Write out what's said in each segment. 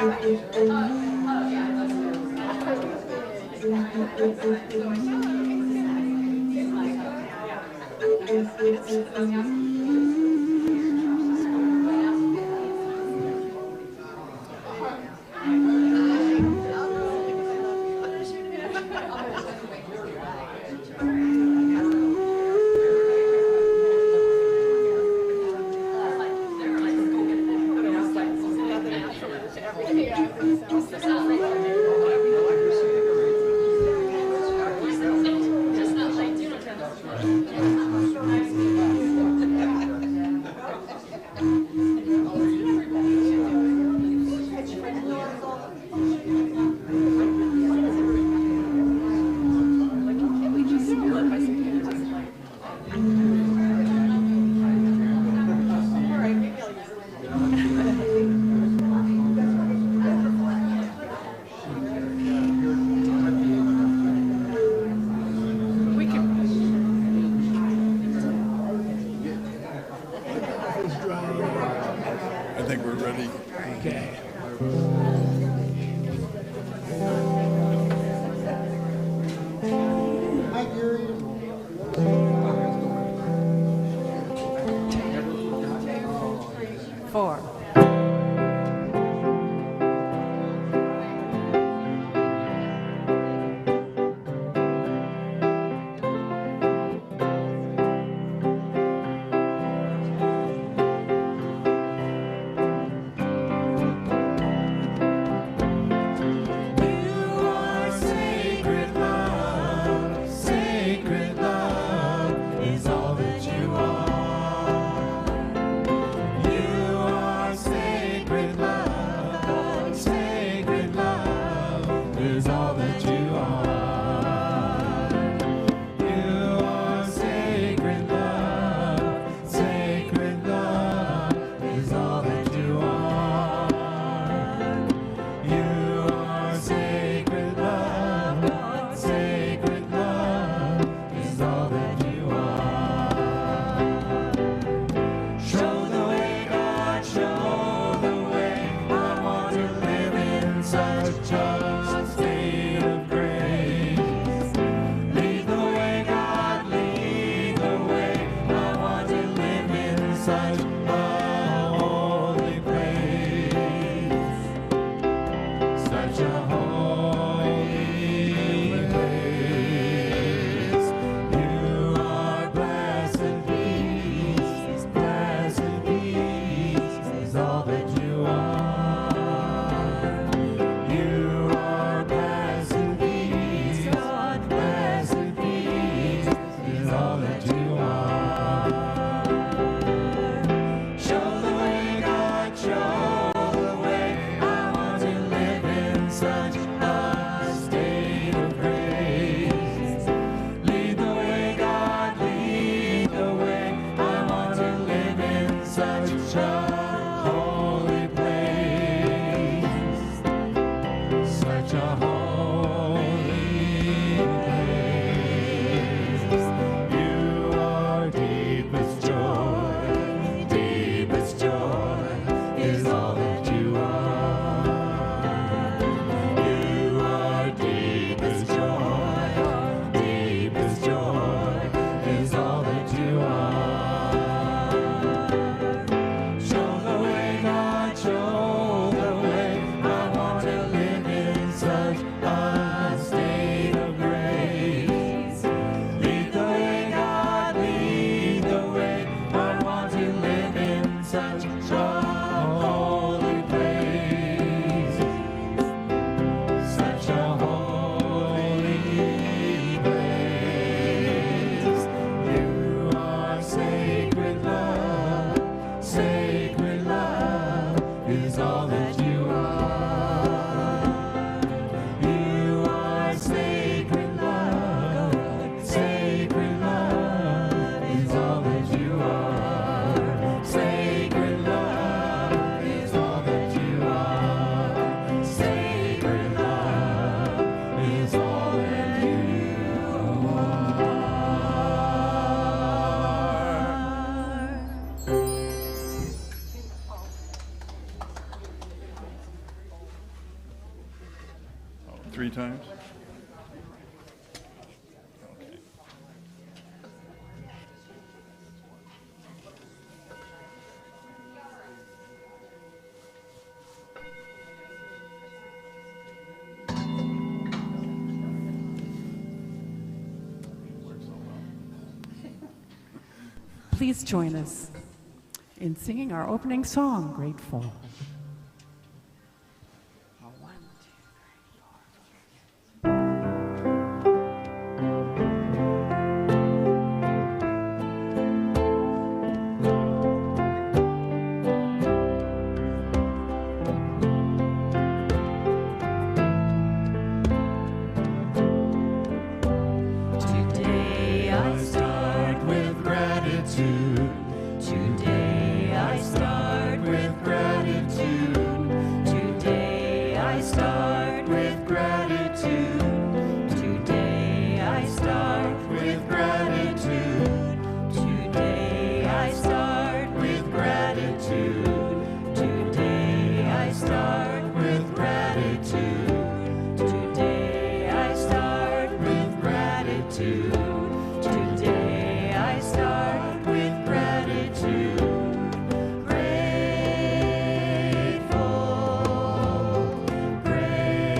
I think we're ready. Okay. Hi, Gary. 4. Sacred love is all that you are. You are sacred love. Sacred love is all that you are. You are sacred love. Sacred love is all that you are. You are sacred love. Sacred love is all that you are. Show the way, God, show the way. I want to live in such a state of grace. Lead the way, God, lead the way. I want to live in such a holy place. Such a holy place. You are blessed peace. Blessed peace is all that you are. You are blessed peace. Blessed peace is all that you are. Show the way, God, show the way. I want to live in such a state of grace. Lead the way, God, lead the way. I want to live in such a holy place. Such a holy place. You 3 times? Okay. Please join us in singing our opening song, Grateful. Today I start with gratitude. Today I start with gratitude. Today I start with gratitude. Today I start with gratitude. Today I start with gratitude. Today I start with gratitude. Today I start with gratitude. Today I start with gratitude. Grateful, grateful,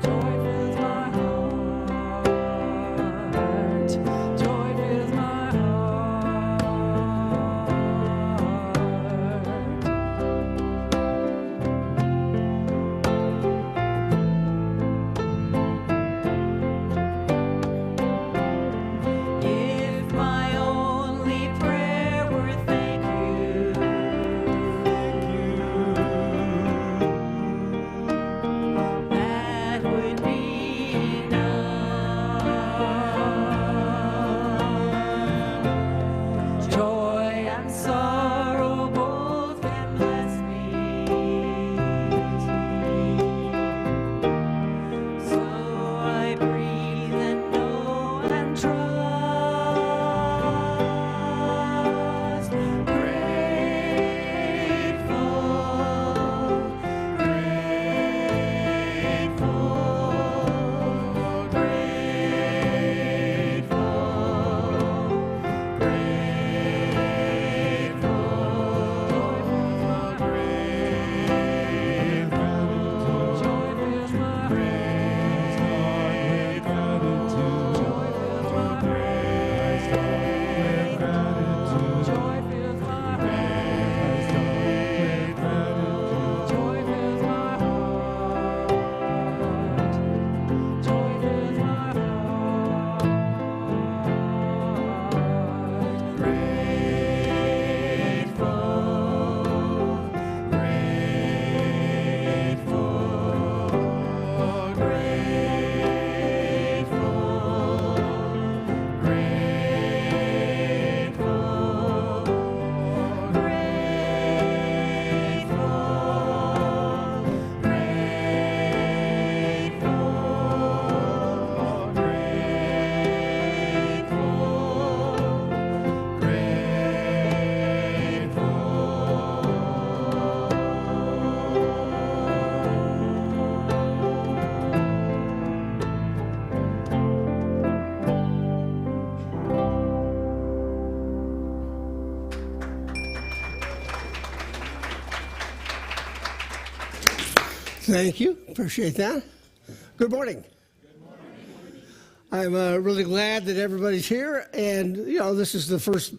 Joy fills my heart. Joy fills my heart. If my only prayer were thank you, that would be enough. Joy and sorrow both can bless me. So I breathe and know and trust. Thank you. Appreciate that. Good morning. I'm really glad that everybody's here. And, this is the first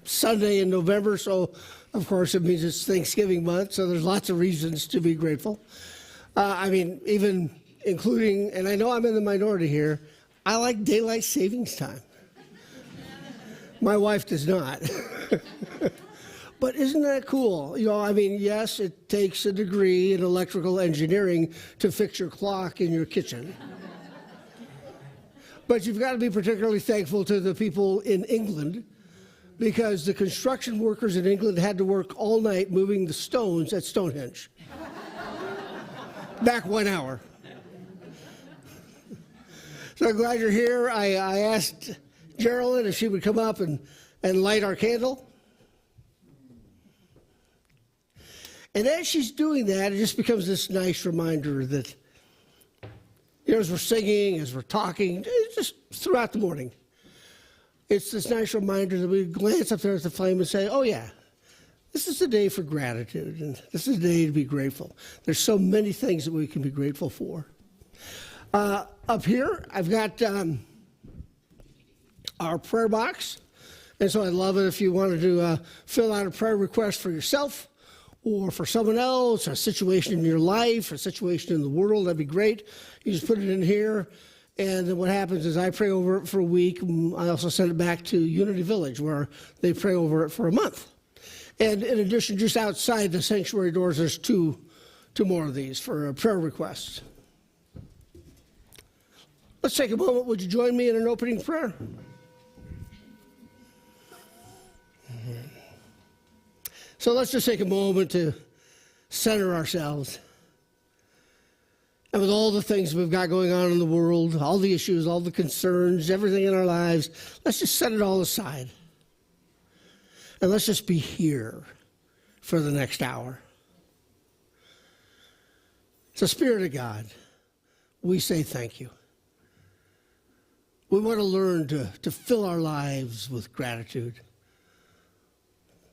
Sunday in November, so, of course, it means it's Thanksgiving month, so there's lots of reasons to be grateful. Even including, and I know I'm in the minority here, I like daylight savings time. My wife does not. But isn't that cool? I mean, yes, it takes a degree in electrical engineering to fix your clock in your kitchen. But you've got to be particularly thankful to the people in England, because the construction workers in England had to work all night moving the stones at Stonehenge. Back 1 hour. So I'm glad you're here. I asked Geraldine if she would come up and light our candle. And as she's doing that, it just becomes this nice reminder that, as we're singing, as we're talking, just throughout the morning, it's this nice reminder that we glance up there at the flame and say, oh yeah, this is a day for gratitude, and this is a day to be grateful. There's so many things that we can be grateful for. Up here, I've got our prayer box, and so I'd love it if you wanted to fill out a prayer request for yourself or for someone else, a situation in your life, a situation in the world. That'd be great. You just put it in here, and then what happens is I pray over it for a week. I also send it back to Unity Village, where they pray over it for a month. And in addition, just outside the sanctuary doors, there's two more of these for prayer requests. Let's take a moment. Would you join me in an opening prayer? So let's just take a moment to center ourselves. And with all the things we've got going on in the world, all the issues, all the concerns, everything in our lives, let's just set it all aside. And let's just be here for the next hour. So, Spirit of God, we say thank you. We want to learn to fill our lives with gratitude.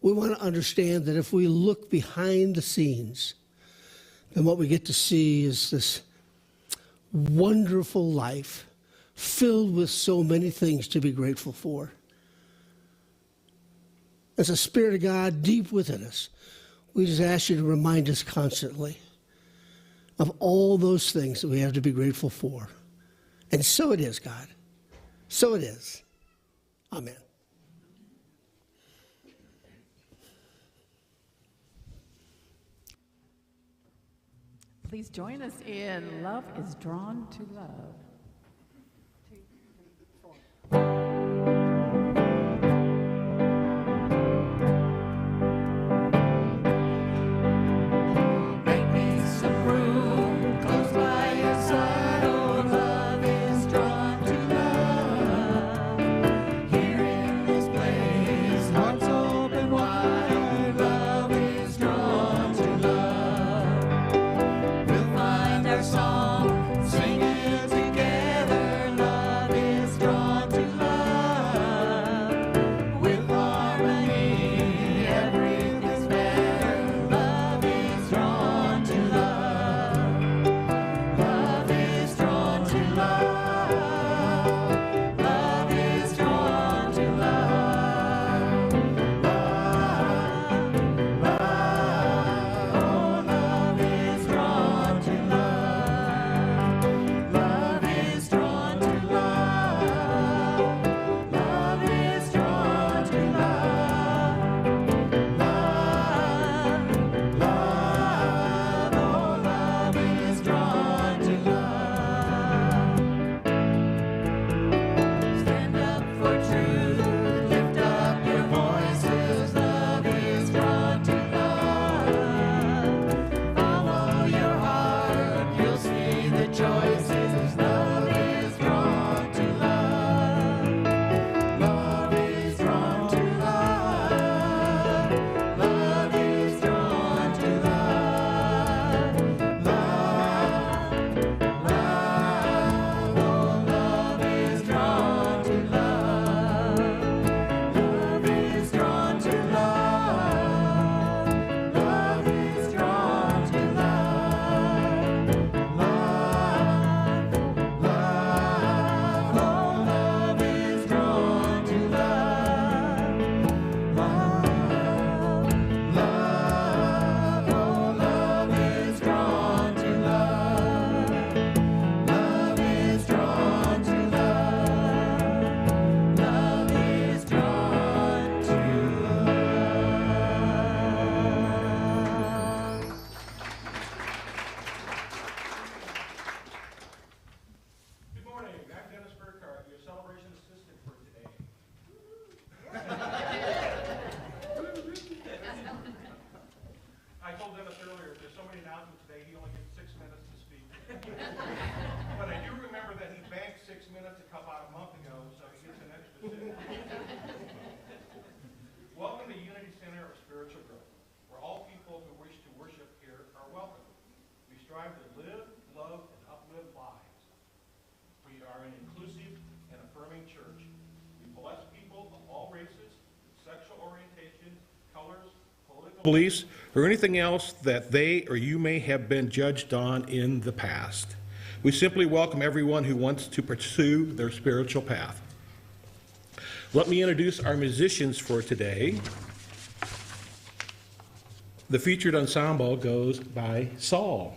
We want to understand that if we look behind the scenes, then what we get to see is this wonderful life filled with so many things to be grateful for. As a Spirit of God deep within us, we just ask you to remind us constantly of all those things that we have to be grateful for. And so it is, God. So it is. Amen. Please join us in Love is Drawn to Love. Make me some room close by your side. Oh, love is drawn to love. Here in this place, hearts open wide. Love is drawn to love. We'll find our song, sing it together. Love is drawn to love. With harmony, everything's better. Love is drawn to love. Love is drawn to love. Love is drawn to love. Love, love, oh, love is drawn to love. about a month ago, so he gets an extra 6. Welcome to Unity Center of Spiritual Growth, where all people who wish to worship here are welcome. We strive to live, love, and uplift lives. We are an inclusive and affirming church. We bless people of all races, sexual orientation, colors, political beliefs, or anything else that they or you may have been judged on in the past. We simply welcome everyone who wants to pursue their spiritual path. Let me introduce our musicians for today. The featured ensemble goes by Soul,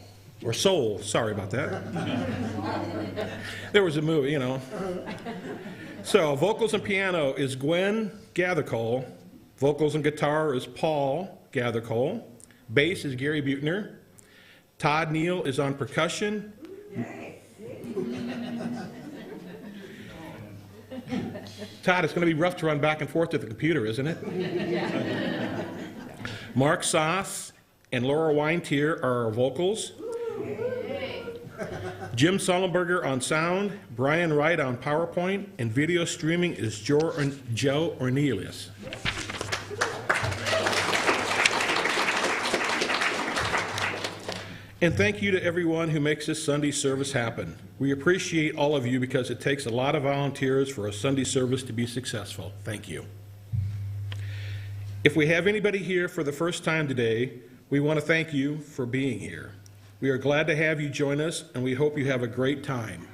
sorry about that. There was a movie, you know. So, vocals and piano is Gwen Gathercole. Vocals and guitar is Paul Gathercole. Bass is Gary Buechner. Todd Neal is on percussion. Todd, it's going to be rough to run back and forth to the computer, isn't it? Mark Soss and Laura Weintier are our vocals. Jim Sullenberger on sound, Brian Wright on PowerPoint, and video streaming is Joe Ornelius. And thank you to everyone who makes this Sunday service happen. We appreciate all of you because it takes a lot of volunteers for a Sunday service to be successful. Thank you. If we have anybody here for the first time today, we want to thank you for being here. We are glad to have you join us, and we hope you have a great time.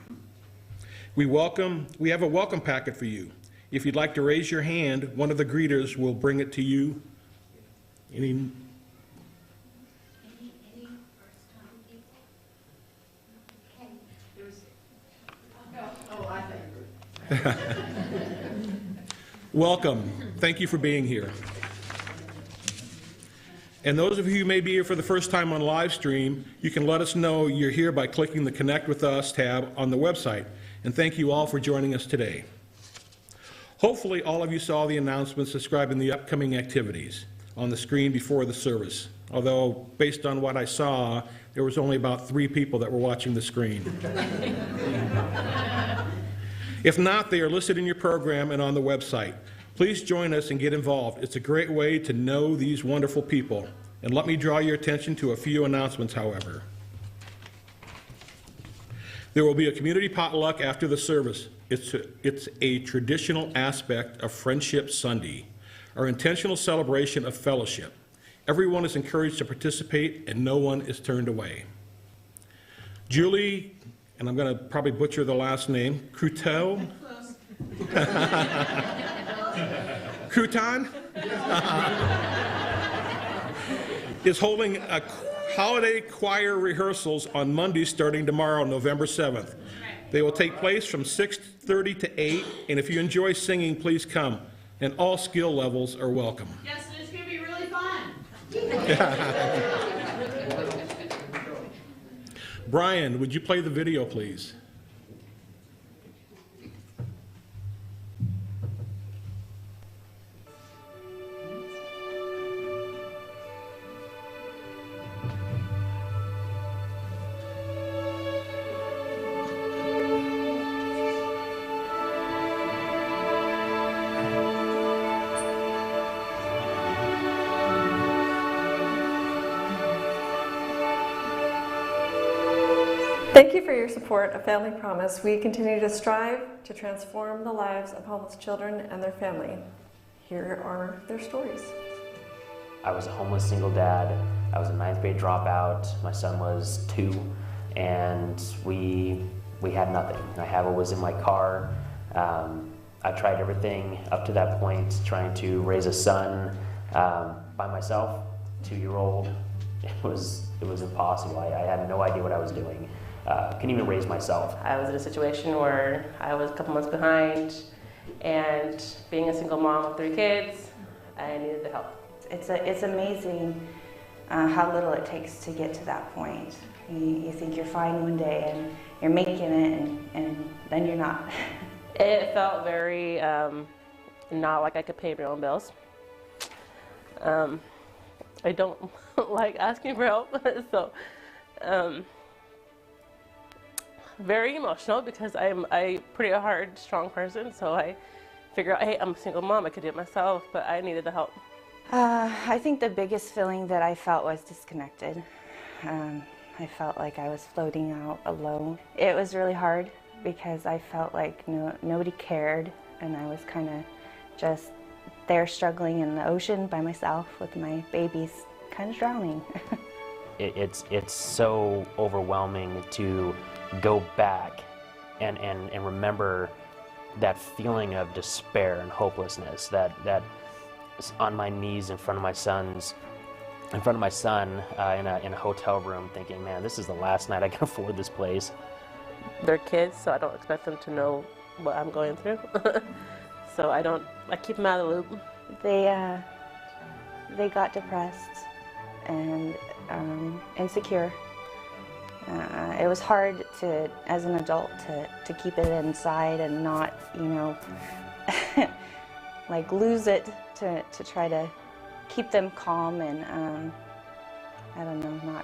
We have a welcome packet for you. If you'd like to raise your hand, one of the greeters will bring it to you. Any first-time people? Welcome. Thank you for being here. And those of you who may be here for the first time on live stream, you can let us know you're here by clicking the Connect with Us tab on the website. And thank you all for joining us today. Hopefully all of you saw the announcements describing the upcoming activities on the screen before the service. Although, based on what I saw, there was only about 3 people that were watching the screen. If not, they are listed in your program and on the website. Please join us and get involved. It's a great way to know these wonderful people. And let me draw your attention to a few announcements, however. There will be a community potluck after the service. It's a traditional aspect of Friendship Sunday, our intentional celebration of fellowship. Everyone is encouraged to participate and no one is turned away. Julie, and I'm going to probably butcher the last name, Crutel? Crouton is holding a holiday choir rehearsals on Monday starting tomorrow, November 7th. They will take place from 6:30 to 8, and if you enjoy singing, please come. And all skill levels are welcome. Yes, it's going to be really fun. Brian, would you play the video, please? Thank you for your support of Family Promise. We continue to strive to transform the lives of homeless children and their family. Here are their stories. I was a homeless single dad. I was a 9th grade dropout. My son was 2, and we had nothing. I had what was in my car. I tried everything up to that point, trying to raise a son by myself, 2-year-old. It was impossible. I had no idea what I was doing. Couldn't even raise myself. I was in a situation where I was a couple months behind, and being a single mom of 3 kids, I needed the help. It's amazing how little it takes to get to that point. You think you're fine one day and you're making it, and then you're not. It felt very not like I could pay my own bills. I don't like asking for help, so very emotional because I'm a pretty hard, strong person. So I figure out, hey, I'm a single mom. I could do it myself, but I needed the help. I think the biggest feeling that I felt was disconnected. I felt like I was floating out alone. It was really hard because I felt like nobody cared, and I was kind of just there struggling in the ocean by myself with my babies kind of drowning. It's so overwhelming to go back and remember that feeling of despair and hopelessness, that on my knees in front of my son in a hotel room thinking, man, this is the last night I can afford this place. They're kids, so I don't expect them to know what I'm going through. So I keep them out of the loop. They got depressed and insecure. It was hard to, as an adult, to keep it inside and not, like lose it to try to keep them calm and I don't know,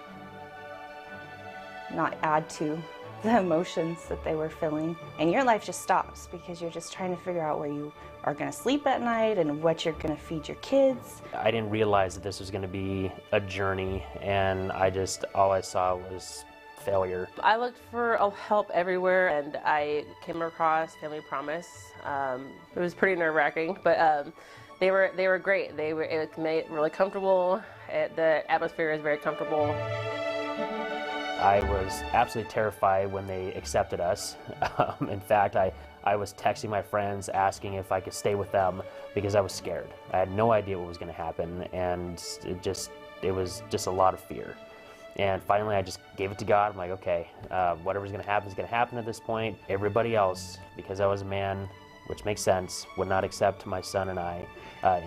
not add to the emotions that they were feeling. And your life just stops because you're just trying to figure out where you are going to sleep at night and what you're going to feed your kids. I didn't realize that this was going to be a journey, and all I saw was failure. I looked for help everywhere, and I came across Family Promise. It was pretty nerve-wracking, but they were great. It made it really comfortable. The atmosphere is very comfortable. I was absolutely terrified when they accepted us. In fact, I was texting my friends asking if I could stay with them because I was scared. I had no idea what was going to happen, and it was just a lot of fear. And finally, I just gave it to God. I'm like, okay, whatever's going to happen is going to happen at this point. Everybody else, because I was a man, which makes sense, would not accept my son and I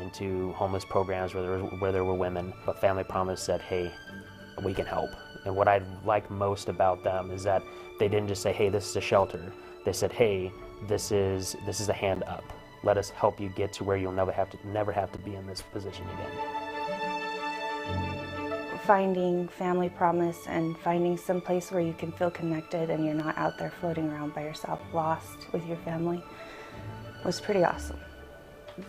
into homeless programs where there were women. But Family Promise said, hey, we can help. And what I like most about them is that they didn't just say, hey, this is a shelter. They said, hey, this is a hand up. Let us help you get to where you'll never have to be in this position again. Finding Family Promise and finding some place where you can feel connected and you're not out there floating around by yourself, lost with your family, was pretty awesome.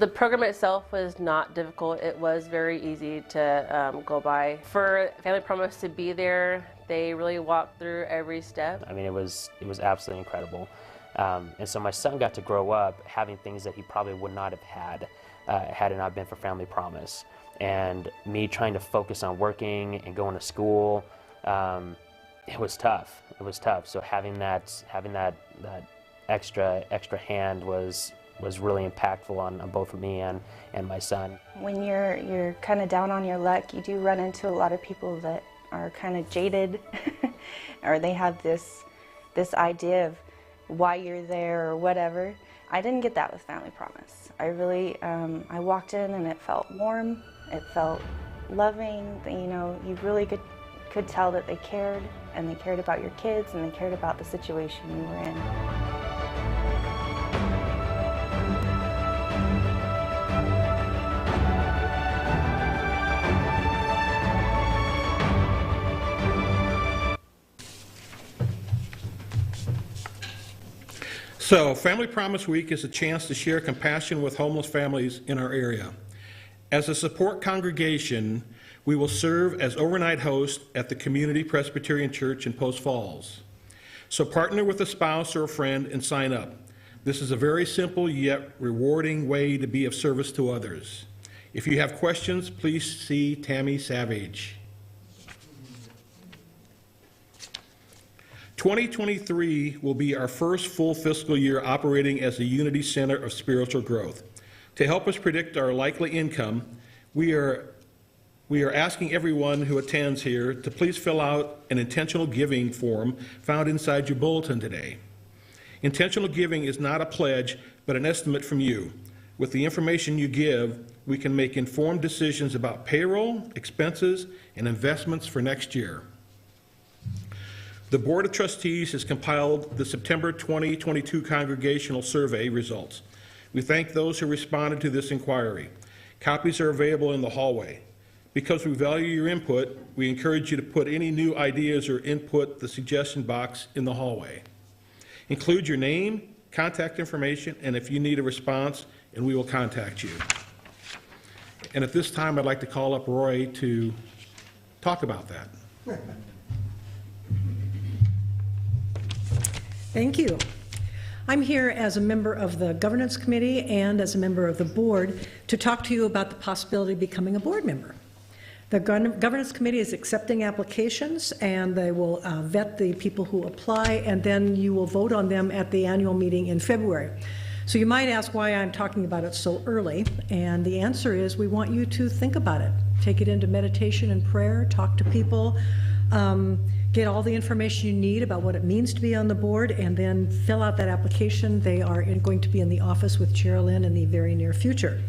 The program itself was not difficult. It was very easy to go by. For Family Promise to be there, they really walked through every step. I mean, it was absolutely incredible. And so my son got to grow up having things that he probably would not have had had it not been for Family Promise. And me trying to focus on working and going to school, it was tough. It was tough. So having that extra hand was really impactful on both me and my son. When you're kind of down on your luck, you do run into a lot of people that are kind of jaded or they have this idea of why you're there or whatever. I didn't get that with Family Promise. I really, I walked in and it felt warm, it felt loving, you really could tell that they cared, and they cared about your kids, and they cared about the situation you were in. So, Family Promise Week is a chance to share compassion with homeless families in our area. As a support congregation, we will serve as overnight hosts at the Community Presbyterian Church in Post Falls. So partner with a spouse or a friend and sign up. This is a very simple yet rewarding way to be of service to others. If you have questions, please see Tammy Savage. 2023 will be our first full fiscal year operating as a Unity Center of Spiritual Growth. To help us predict our likely income, we are asking everyone who attends here to please fill out an intentional giving form found inside your bulletin today. Intentional giving is not a pledge, but an estimate from you. With the information you give, we can make informed decisions about payroll, expenses, and investments for next year. The Board of Trustees has compiled the September 2022 congregational survey results. We thank those who responded to this inquiry. Copies are available in the hallway. Because we value your input, we encourage you to put any new ideas or input the suggestion box in the hallway. Include your name, contact information, and if you need a response, and we will contact you. And at this time, I'd like to call up Roy to talk about that. Thank you. I'm here as a member of the Governance Committee and as a member of the board to talk to you about the possibility of becoming a board member. The Governance Committee is accepting applications, and they will vet the people who apply, and then you will vote on them at the annual meeting in February. So you might ask why I'm talking about it so early, and the answer is we want you to think about it. Take it into meditation and prayer, talk to people, get all the information you need about what it means to be on the board, and then fill out that application. They are going to be in the office with Cheryl-Lynn in the very near future.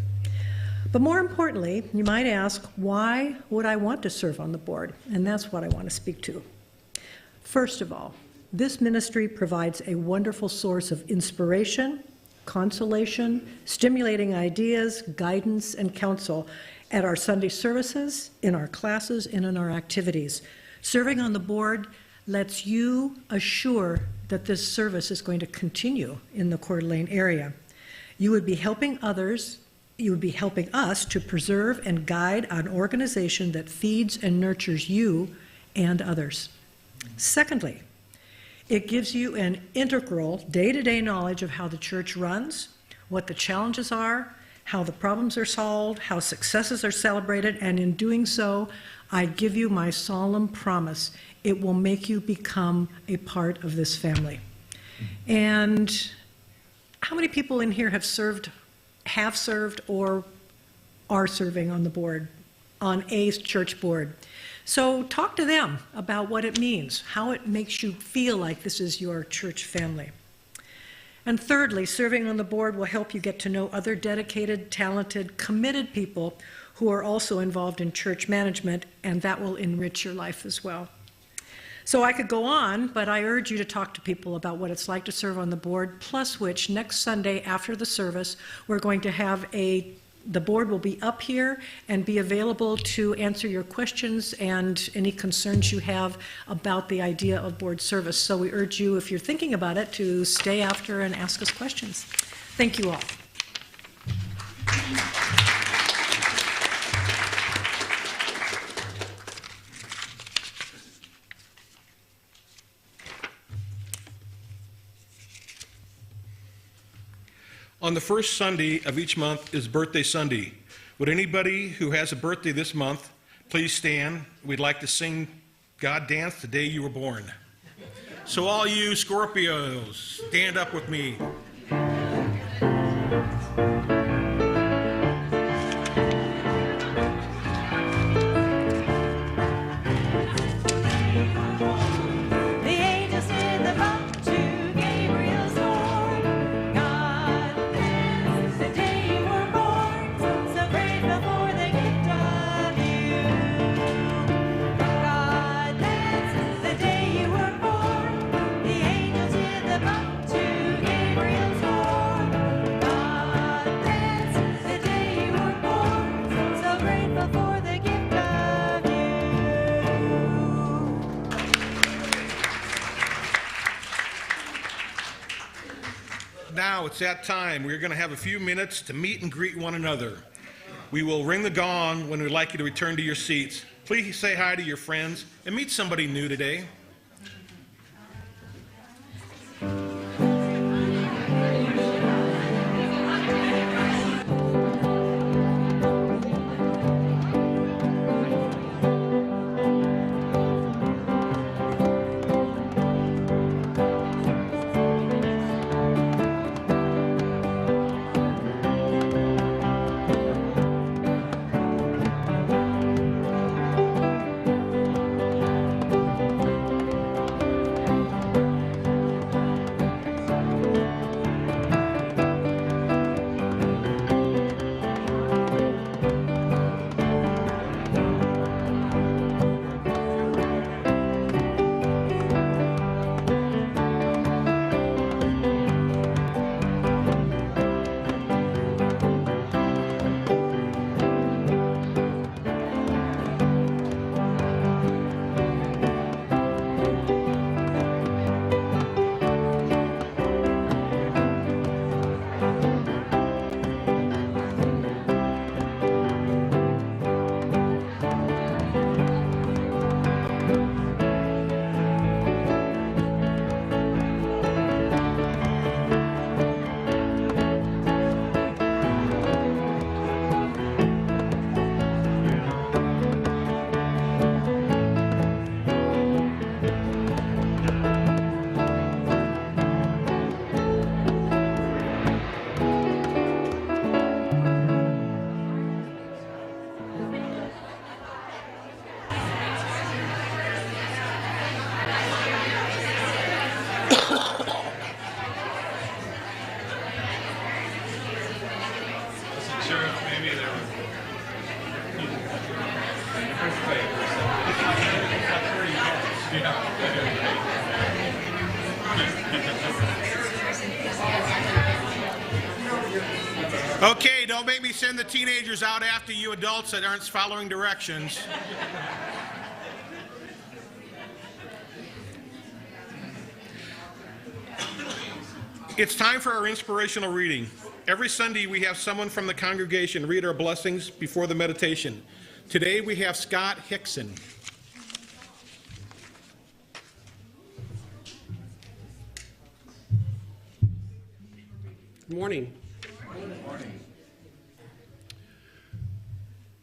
But more importantly, you might ask, why would I want to serve on the board? And that's what I want to speak to. First of all, this ministry provides a wonderful source of inspiration, consolation, stimulating ideas, guidance, and counsel at our Sunday services, in our classes, and in our activities. Serving on the board lets you assure that this service is going to continue in the Coeur d'Alene area. You would be helping others, you would be helping us to preserve and guide an organization that feeds and nurtures you and others. Secondly, it gives you an integral day-to-day knowledge of how the church runs, what the challenges are, how the problems are solved, how successes are celebrated, and in doing so, I give you my solemn promise, it will make you become a part of this family. And how many people in here have served or are serving on the board, on a church board? So talk to them about what it means, how it makes you feel like this is your church family. And thirdly, serving on the board will help you get to know other dedicated, talented, committed people who are also involved in church management, and that will enrich your life as well. So I could go on, but I urge you to talk to people about what it's like to serve on the board, plus which next Sunday after the service, we're going to have the board will be up here and be available to answer your questions and any concerns you have about the idea of board service. So we urge you, if you're thinking about it, to stay after and ask us questions. Thank you all. On the first Sunday of each month is Birthday Sunday. Would anybody who has a birthday this month please stand? We'd like to sing God Dance the Day You Were Born. So all you Scorpios, stand up with me. Now it's that time. We're going to have a few minutes to meet and greet one another. We will ring the gong when we'd like you to return to your seats. Please say hi to your friends and meet somebody new today. Okay, don't make me send the teenagers out after you adults that aren't following directions. It's time for our inspirational reading. Every Sunday we have someone from the congregation read our blessings before the meditation. Today we have Scott Hickson. Good morning.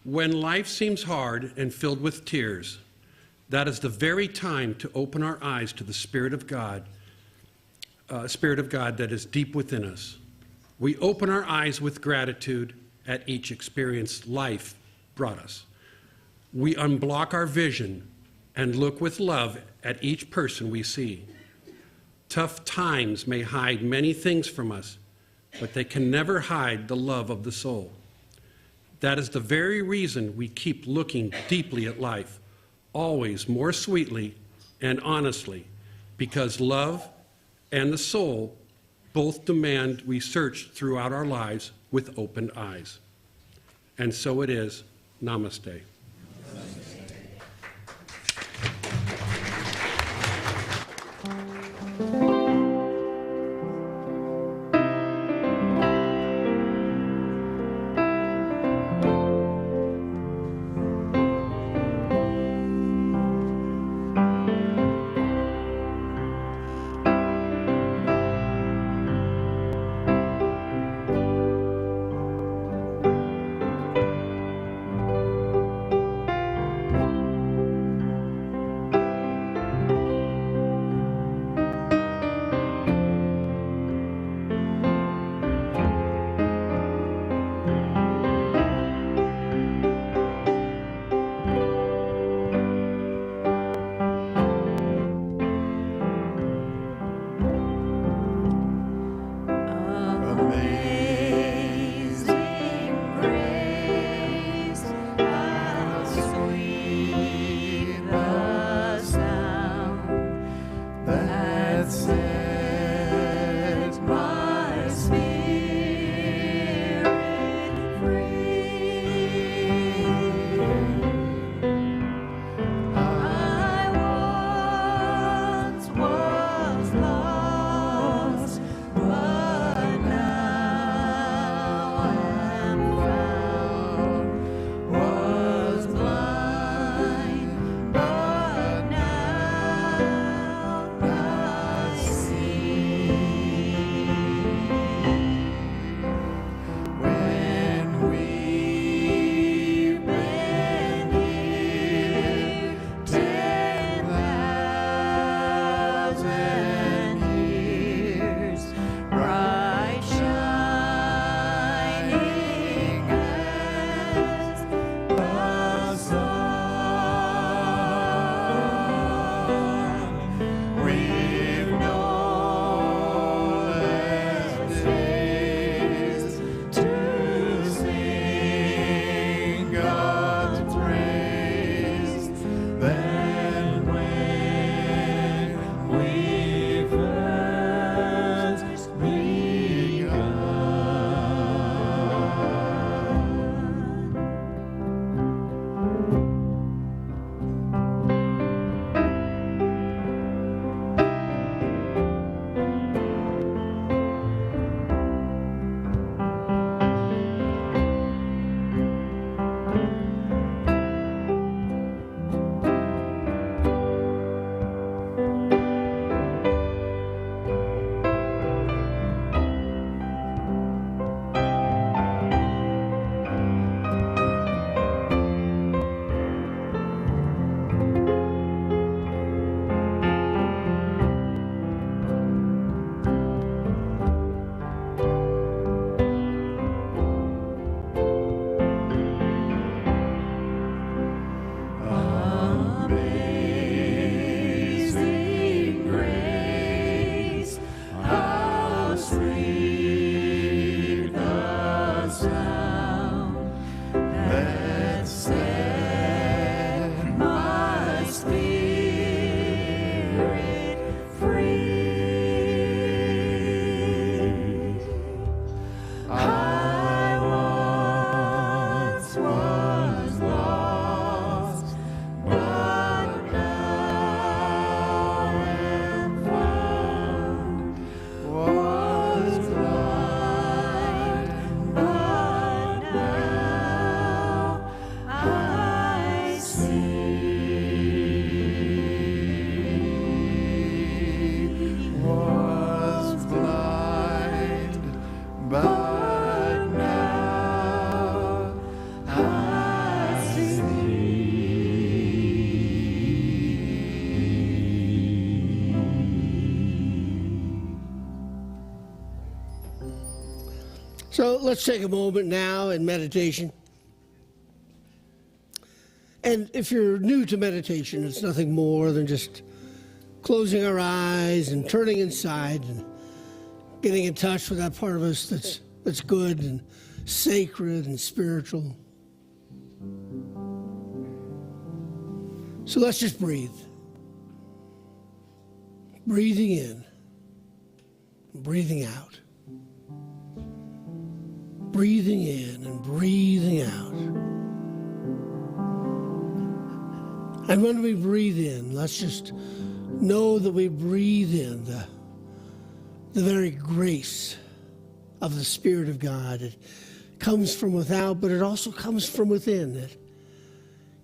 When life seems hard and filled with tears, that is the very time to open our eyes to the Spirit of God that is deep within us. We open our eyes with gratitude at each experience life brought us. We unblock our vision and look with love at each person we see. Tough times may hide many things from us, but they can never hide the love of the soul. That is the very reason we keep looking deeply at life, always more sweetly and honestly, because love and the soul both demand we search throughout our lives with open eyes. And so it is. Namaste. So let's take a moment now in meditation. And if you're new to meditation, it's nothing more than just closing our eyes and turning inside and getting in touch with that part of us that's good and sacred and spiritual. So let's just breathe. Breathing in, breathing out. Breathing in and breathing out. And when we breathe in, let's just know that we breathe in the very grace of the Spirit of God. It comes from without, but it also comes from within.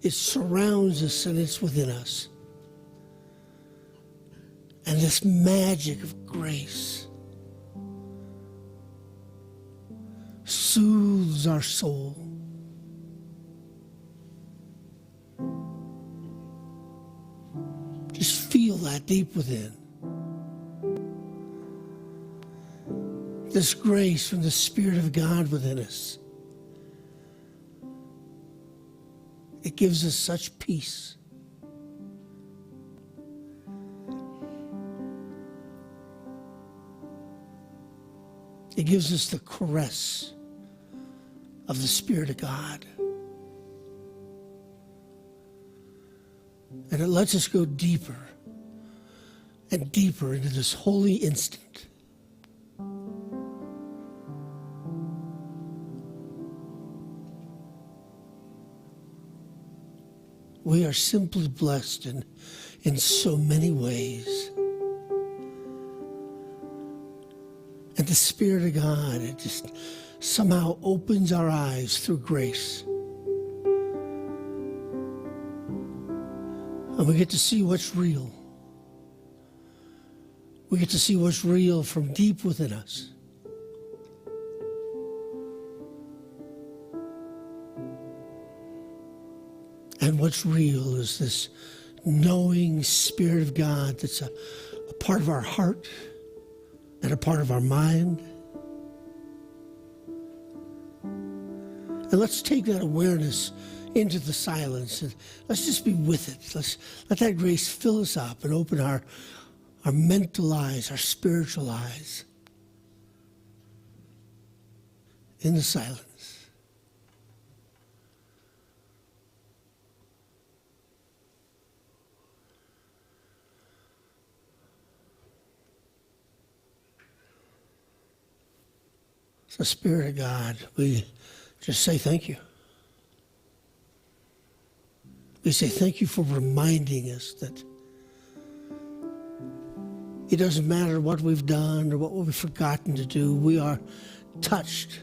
It surrounds us and it's within us. And this magic of grace soothes our soul. Just feel that deep within. This grace from the Spirit of God within us. It gives us such peace. It gives us the caress of the Spirit of God. And it lets us go deeper and deeper into this holy instant. We are simply blessed in so many ways. And the Spirit of God, it just somehow opens our eyes through grace. And we get to see what's real. We get to see what's real from deep within us. And what's real is this knowing Spirit of God that's a part of our heart and a part of our mind. And let's take that awareness into the silence and let's just be with it. Let's let that grace fill us up and open our mental eyes, our spiritual eyes in the silence. So, Spirit of God, we just say thank you. We say thank you for reminding us that it doesn't matter what we've done or what we've forgotten to do. We are touched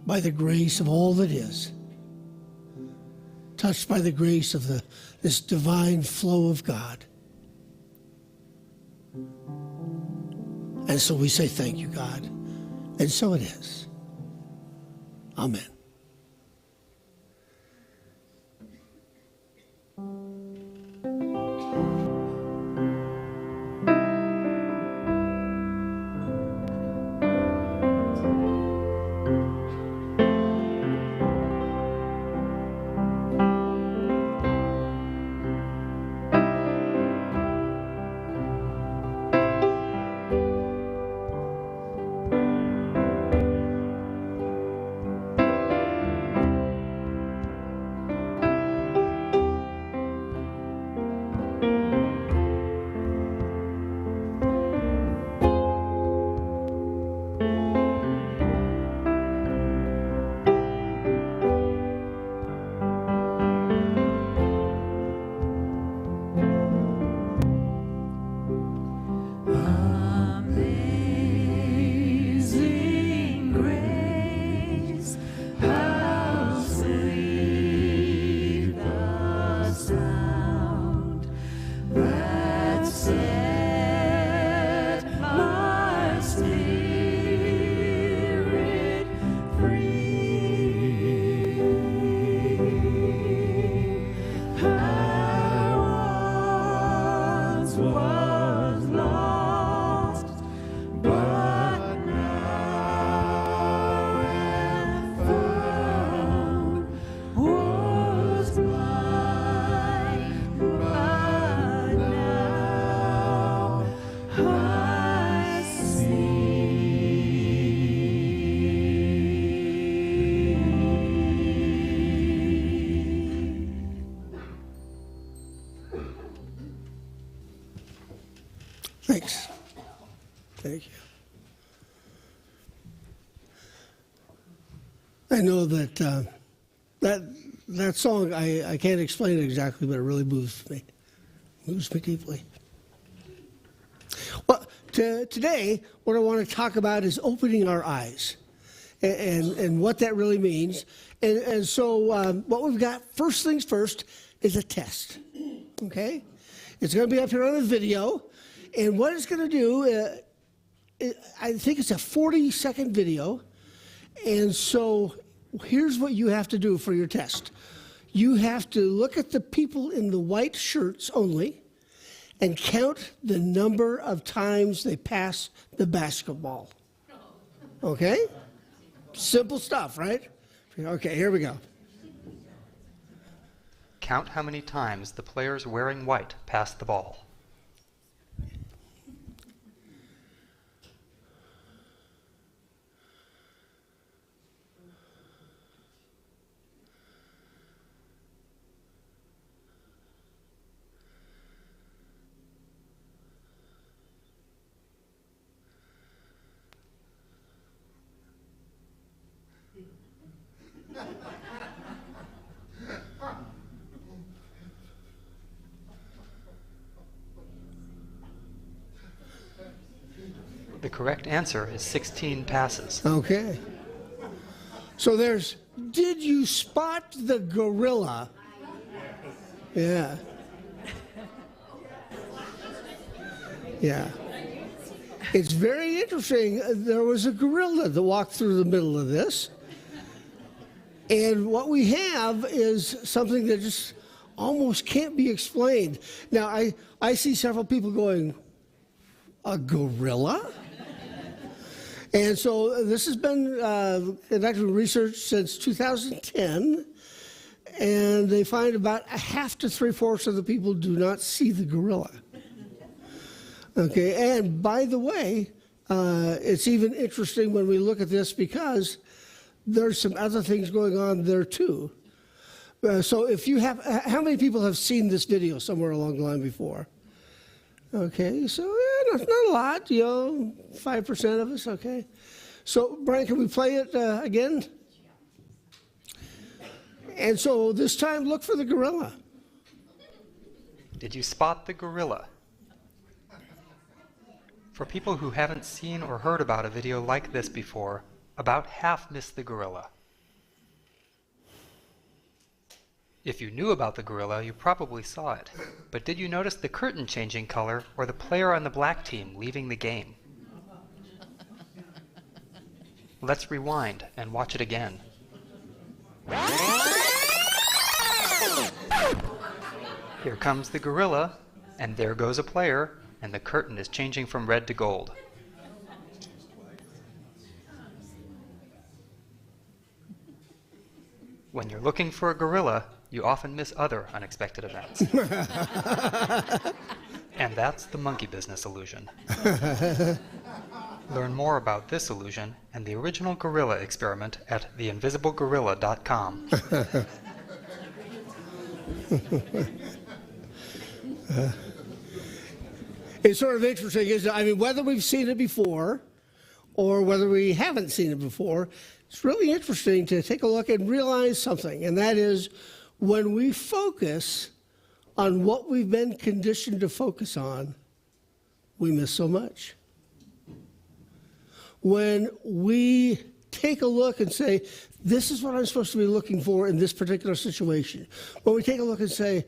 by the grace of all that is. Touched by the grace of this divine flow of God. And so we say thank you, God. And so it is. Amen. Thanks. Thank you. I know that that song, I can't explain it exactly, but it really moves me deeply. Well, today, what I want to talk about is opening our eyes and what that really means. And so what we've got, first things first, is a test, okay? It's going to be up here on the video. And what it's going to do, I think it's a 40-second video. And so here's what you have to do for your test. You have to look at the people in the white shirts only and count the number of times they pass the basketball. Okay? Simple stuff, right? Okay, here we go. Count how many times the players wearing white pass the ball. The correct answer is 16 passes. Okay. So there's, did you spot the gorilla? Yeah. Yeah. It's very interesting. There was a gorilla that walked through the middle of this. And what we have is something that just almost can't be explained. Now, I see several people going, a gorilla? And so this has been conducted research since 2010, and they find about a half to three-fourths of the people do not see the gorilla. Okay, and by the way, it's even interesting when we look at this because there's some other things going on there too. So if you have, how many people have seen this video somewhere along the line before? Okay, so not a lot, 5% of us, okay. So, Brian, can we play it again? And so this time, look for the gorilla. Did you spot the gorilla? For people who haven't seen or heard about a video like this before, about half missed the gorilla. If you knew about the gorilla, you probably saw it. But did you notice the curtain changing color or the player on the black team leaving the game? Let's rewind and watch it again. Here comes the gorilla, and there goes a player, and the curtain is changing from red to gold. When you're looking for a gorilla, you often miss other unexpected events. And that's the monkey business illusion. Learn more about this illusion and the original gorilla experiment at theinvisiblegorilla.com. It's sort of interesting, isn't it? I mean, whether we've seen it before or whether we haven't seen it before, it's really interesting to take a look and realize something, and that is when we focus on what we've been conditioned to focus on, we miss so much. When we take a look and say, this is what I'm supposed to be looking for in this particular situation, when we take a look and say,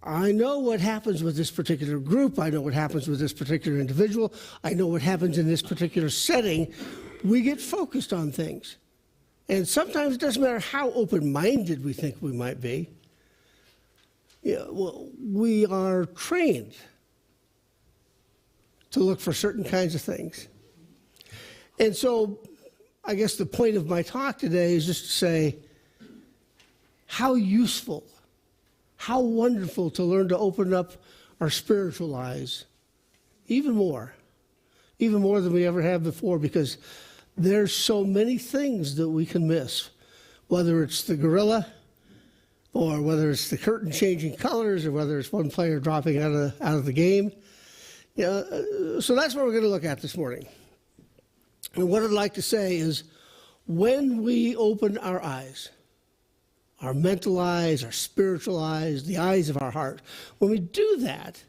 I know what happens with this particular group, I know what happens with this particular individual, I know what happens in this particular setting, we get focused on things. And sometimes it doesn't matter how open-minded we think we might be. Well, we are trained to look for certain kinds of things. And so I guess the point of my talk today is just to say how useful, how wonderful to learn to open up our spiritual eyes even more than we ever have before, because there's so many things that we can miss, whether it's the gorilla or whether it's the curtain changing colors or whether it's one player dropping out of the game. So that's what we're going to look at this morning. And what I'd like to say is, when we open our eyes, our mental eyes, our spiritual eyes, the eyes of our heart, when we do that,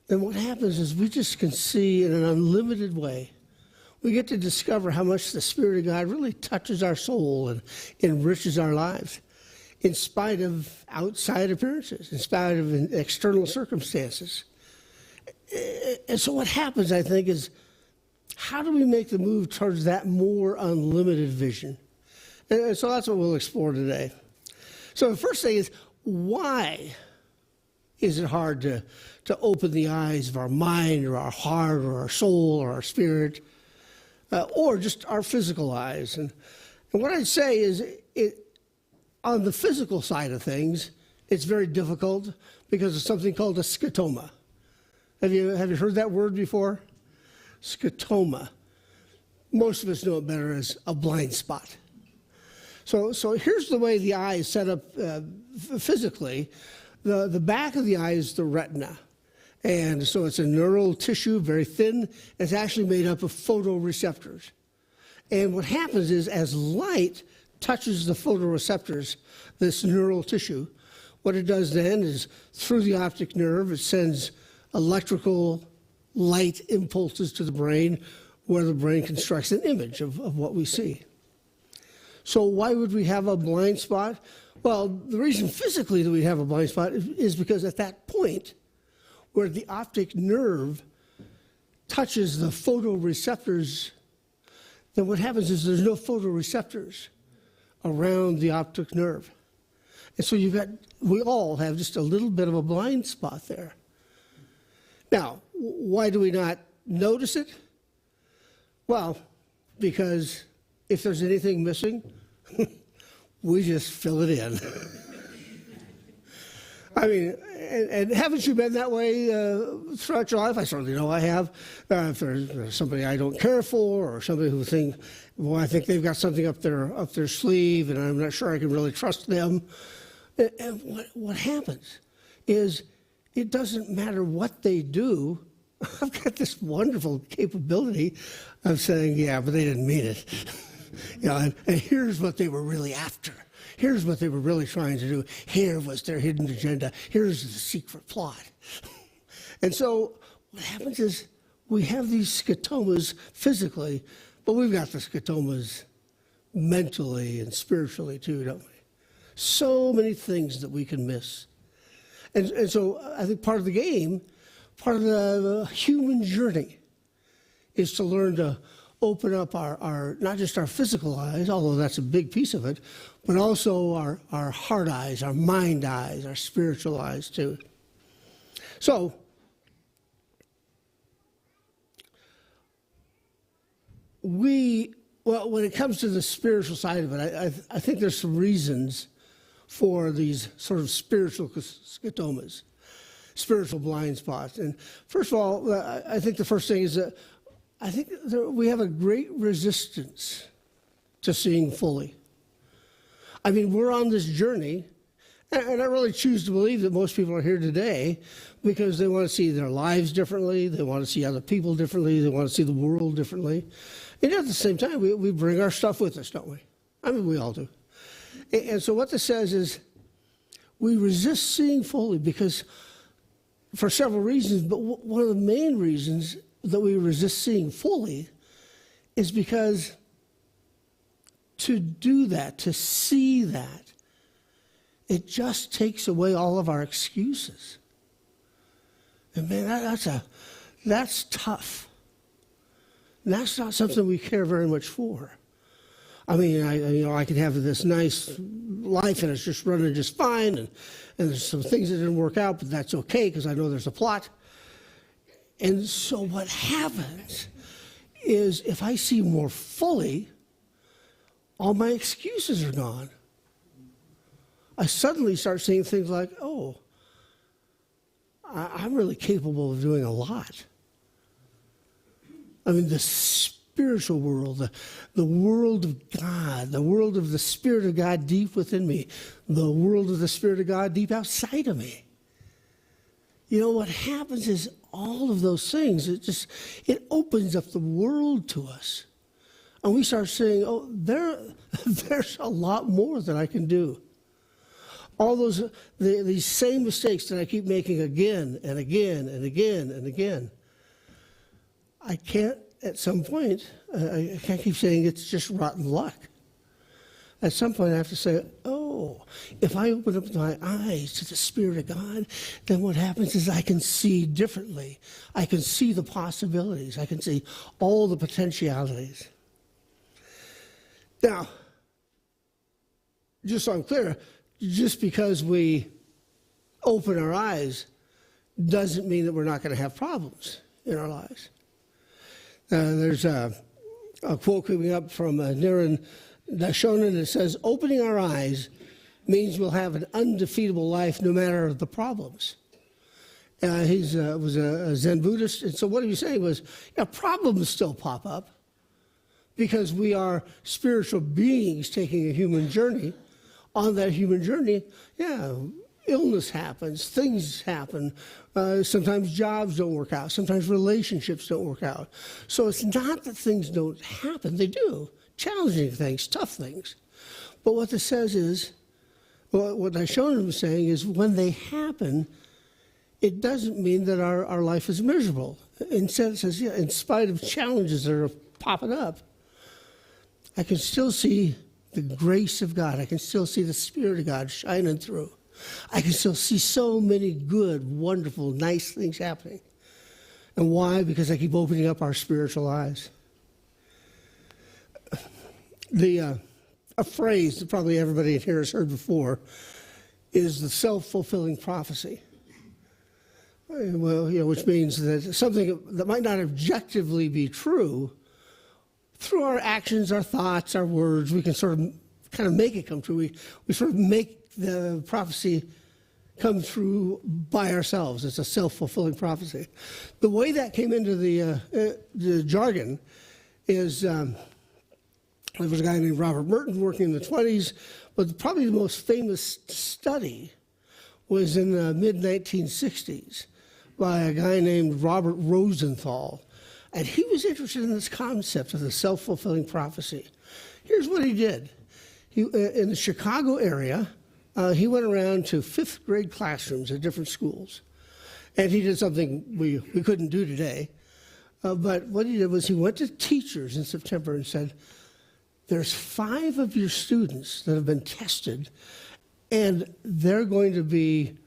then what happens is we just can see in an unlimited way. We get to discover how much the Spirit of God really touches our soul and enriches our lives, in spite of outside appearances, in spite of external circumstances. And so what happens, I think, is how do we make the move towards that more unlimited vision? And so that's what we'll explore today. So the first thing is, why is it hard to open the eyes of our mind or our heart or our soul or our spirit, or just our physical eyes? And what I'd say is, on the physical side of things, it's very difficult because of something called a scotoma. Have you heard that word before? Scotoma. Most of us know it better as a blind spot. So here's the way the eye is set up physically. The back of the eye is the retina. And so it's a neural tissue, very thin. It's actually made up of photoreceptors. And what happens is, as light touches the photoreceptors, this neural tissue, what it does then is, through the optic nerve, it sends electrical light impulses to the brain, where the brain constructs an image of what we see. So why would we have a blind spot? Well, the reason physically that we have a blind spot is because at that point, where the optic nerve touches the photoreceptors, then what happens is there's no photoreceptors around the optic nerve. And so we all have just a little bit of a blind spot there. Now, why do we not notice it? Well, because if there's anything missing, we just fill it in. I mean, and haven't you been that way throughout your life? I certainly know I have. If there's somebody I don't care for, or somebody who thinks, well, I think they've got something up their sleeve, and I'm not sure I can really trust them. And what happens is, it doesn't matter what they do. I've got this wonderful capability of saying, yeah, but they didn't mean it. And here's what they were really after. Here's what they were really trying to do. Here was their hidden agenda. Here's the secret plot. And so what happens is, we have these scotomas physically, but we've got the scotomas mentally and spiritually too, don't we? So many things that we can miss. And so I think part of the game, part of the human journey, is to learn to open up our not just our physical eyes, although that's a big piece of it, but also our heart eyes, our mind eyes, our spiritual eyes too. So, when it comes to the spiritual side of it, I think there's some reasons for these sort of spiritual scotomas, spiritual blind spots. And first of all, I think the first thing is that I think we have a great resistance to seeing fully. I mean, we're on this journey, and I really choose to believe that most people are here today because they want to see their lives differently, they want to see other people differently, they want to see the world differently. And at the same time, we bring our stuff with us, don't we? I mean, we all do. And so what this says is, we resist seeing fully because, for several reasons, but one of the main reasons that we resist seeing fully is because to do that, to see that, it just takes away all of our excuses. And man, that's tough. That's not something we care very much for. I mean, I could have this nice life and it's just running just fine, and there's some things that didn't work out, but that's okay because I know there's a plot. And so what happens is, if I see more fully, all my excuses are gone. I suddenly start seeing things like, oh, I'm really capable of doing a lot. I mean, the spiritual world, the world of God, the world of the Spirit of God deep within me, the world of the Spirit of God deep outside of me. You know, what happens is all of those things, it opens up the world to us. And we start saying, oh, there's a lot more that I can do. All these same mistakes that I keep making again and again and again and again. I can't, at some point, I can't keep saying it's just rotten luck. At some point, I have to say, oh, if I open up my eyes to the Spirit of God, then what happens is I can see differently. I can see the possibilities. I can see all the potentialities. Now, just so I'm clear, just because we open our eyes doesn't mean that we're not going to have problems in our lives. There's a quote coming up from Niran Daishonin that says, opening our eyes means we'll have an undefeatable life no matter the problems. He was a Zen Buddhist, and so what he was saying was, problems still pop up because we are spiritual beings taking a human journey. On that human journey, illness happens, things happen. Sometimes jobs don't work out. Sometimes relationships don't work out. So it's not that things don't happen. They do. Challenging things, tough things. But what this says is, what Daishonin was saying is when they happen, it doesn't mean that our life is miserable. Instead, it says, in spite of challenges that are popping up, I can still see the grace of God. I can still see the Spirit of God shining through. I can still see so many good, wonderful, nice things happening. And why? Because I keep opening up our spiritual eyes. A phrase that probably everybody in here has heard before is the self-fulfilling prophecy. Well, which means that something that might not objectively be true, through our actions, our thoughts, our words, we can sort of kind of make it come true. We sort of make the prophecy come through by ourselves. It's a self-fulfilling prophecy. The way that came into the jargon is there was a guy named Robert Merton working in the 1920s, but probably the most famous study was in the mid-1960s by a guy named Robert Rosenthal. And he was interested in this concept of the self-fulfilling prophecy. Here's what he did. In the Chicago area, he went around to fifth grade classrooms at different schools. And he did something we couldn't do today. But what he did was he went to teachers in September and said, there's 5 of your students that have been tested, and they're going to be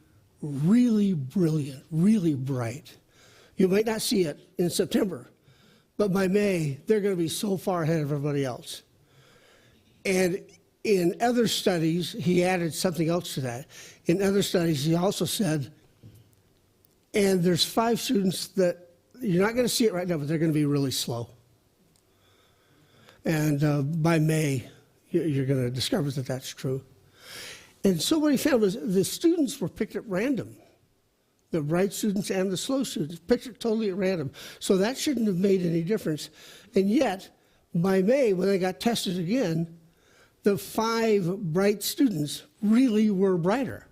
really brilliant, really bright. You might not see it in September, but by May, they're going to be so far ahead of everybody else. And in other studies, he added something else to that. In other studies, he also said, and there's 5 students that you're not going to see it right now, but they're going to be really slow. And by May, you're going to discover that that's true. And so what he found was the students were picked at random. The bright students and the slow students, picked totally at random. So that shouldn't have made any difference. And yet, by May, when they got tested again, the 5 bright students really were brighter.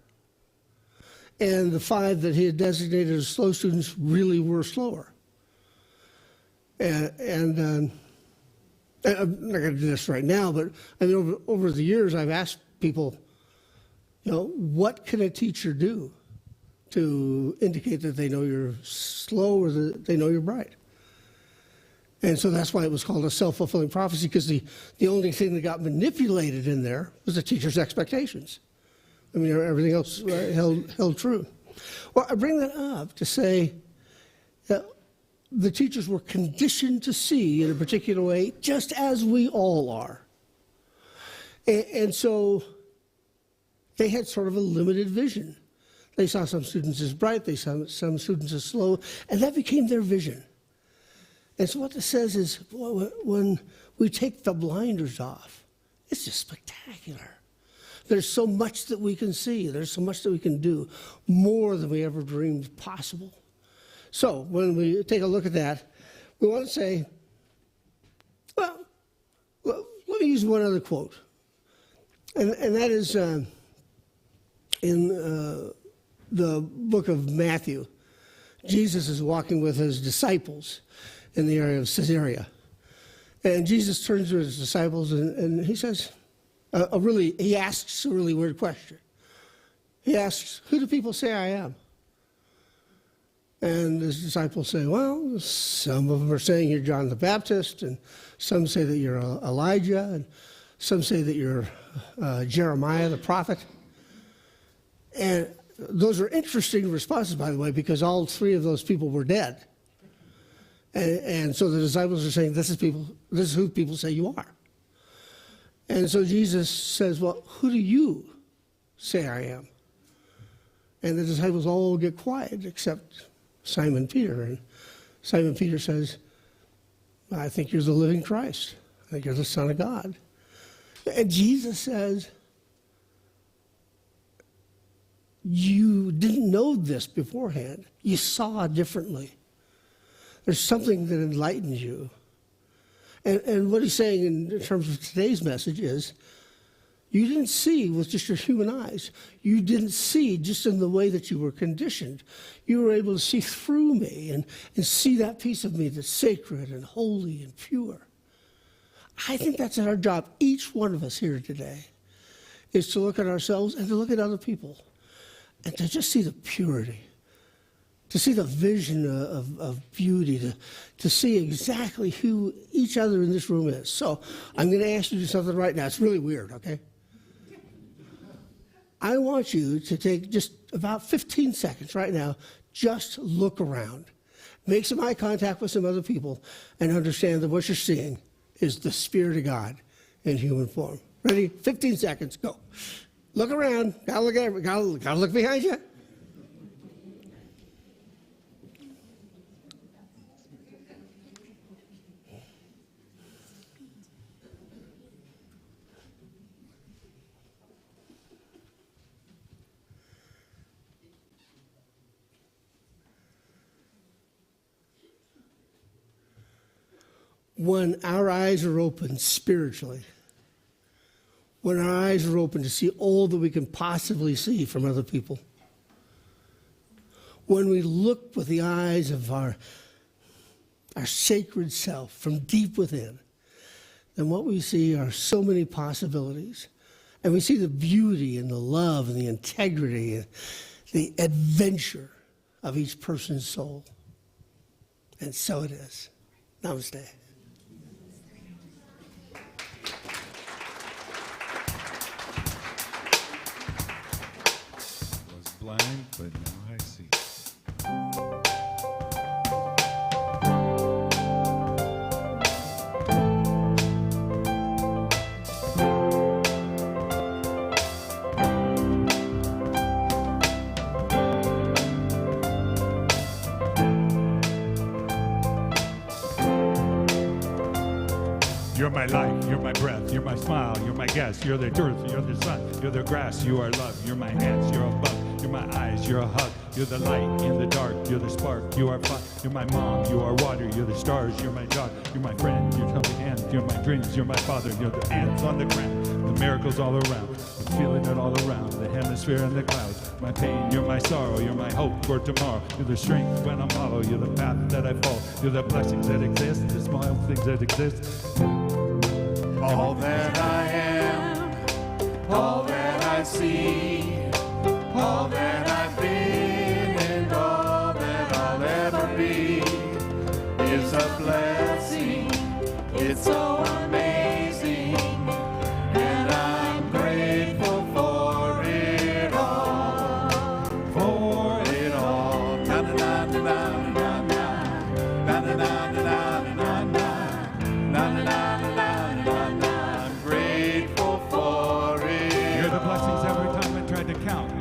And the 5 that he had designated as slow students really were slower. And I'm not going to do this right now, but I mean, over the years, I've asked people, what can a teacher do to indicate that they know you're slow or that they know you're bright? And so that's why it was called a self-fulfilling prophecy, because the only thing that got manipulated in there was the teacher's expectations. I mean, everything else held true. Well, I bring that up to say that the teachers were conditioned to see in a particular way, just as we all are. And so they had sort of a limited vision. They saw some students as bright, they saw some students as slow, and that became their vision. And so what this says is, when we take the blinders off, it's just spectacular. There's so much that we can see. There's so much that we can do, more than we ever dreamed possible. So when we take a look at that, we want to say, well, let me use one other quote. And that is in the book of Matthew, Jesus is walking with his disciples in the area of Caesarea. And Jesus turns to his disciples and he says, he asks a really weird question. He asks, who do people say I am? And his disciples say, well, some of them are saying you're John the Baptist, and some say that you're Elijah, and some say that you're Jeremiah the prophet. And those are interesting responses, by the way, because all three of those people were dead. And so the disciples are saying, this is who people say you are. And so Jesus says, well, who do you say I am? And the disciples all get quiet except Simon Peter. And Simon Peter says, I think you're the living Christ. I think you're the Son of God. And Jesus says, you didn't know this beforehand. You saw differently. There's something that enlightens you. And what he's saying in terms of today's message is, you didn't see with just your human eyes. You didn't see just in the way that you were conditioned. You were able to see through me and see that piece of me that's sacred and holy and pure. I think that's our job, each one of us here today, is to look at ourselves and to look at other people and to just see the purity, to see the vision of beauty, to see exactly who each other in this room is. So I'm going to ask you to do something right now. It's really weird, okay? I want you to take just about 15 seconds right now, just look around. Make some eye contact with some other people and understand that what you're seeing is the Spirit of God in human form. Ready? 15 seconds, go. Look around. Gotta look behind you. When our eyes are open spiritually, when our eyes are open to see all that we can possibly see from other people, when we look with the eyes of our sacred self from deep within, then what we see are so many possibilities. And we see the beauty and the love and the integrity and the adventure of each person's soul. And so it is. Namaste. Blind, but now I see. You're my life, you're my breath, you're my smile, you're my guest, you're the earth, you're the sun, you're the grass, you are love, you're my hands, you're a bug, you're my eyes, you're a hug, you're the light in the dark, you're the spark, you are fun, you're my mom, you are water, you're the stars, you're my dog, you're my friend, you're helping hand, you're my dreams, you're my father, you're the ants on the ground, the miracles all around, I'm feeling it all around, the hemisphere and the clouds, my pain, you're my sorrow, you're my hope for tomorrow, you're the strength when I'm hollow, you're the path that I fall, you're the blessings that exist, the small things that exist. All that I am, all that I see, all that I've been and all that I'll ever be is a blessing. It's so amazing, and I'm grateful for it all, for it all. Na na na na na na na na na na na na na na na.